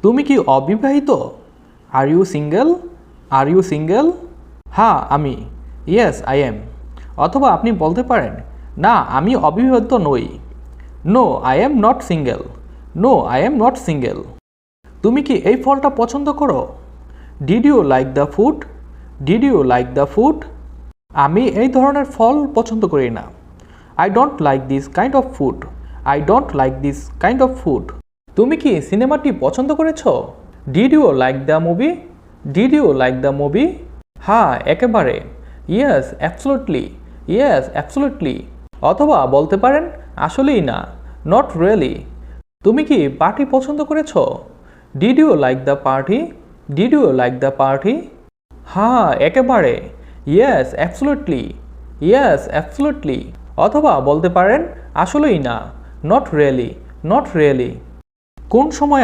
তুমি কি অবিবাহিত? Are you single? Are you single? হ্যাঁ আমি। Yes I am. অথবা আপনি বলতে পারেন, না আমি অবিবাহিত নই। No I am not single. No I am not single. তুমি কি এই ফলটা পছন্দ করো? Did you like the food? Did you like the food? আমি এই ধরনের ফল পছন্দ করি না। I don't like this kind of food. I don't like this kind of food. তুমি কি সিনেমাটি পছন্দ করেছ? Did you like the movie? Did you like the movie? হ্যাঁ একেবারে। Yes absolutely. Yes absolutely. অথবা বলতে পারেন, আসলেই না। Not really. তুমি কি পার্টি পছন্দ করেছ? Did you like the party? Did you like the party? হ্যাঁ একেবারে। Yes absolutely. Yes absolutely. অথবা বলতে পারেন, আসলেই না। Not really. Not really. কোন সময়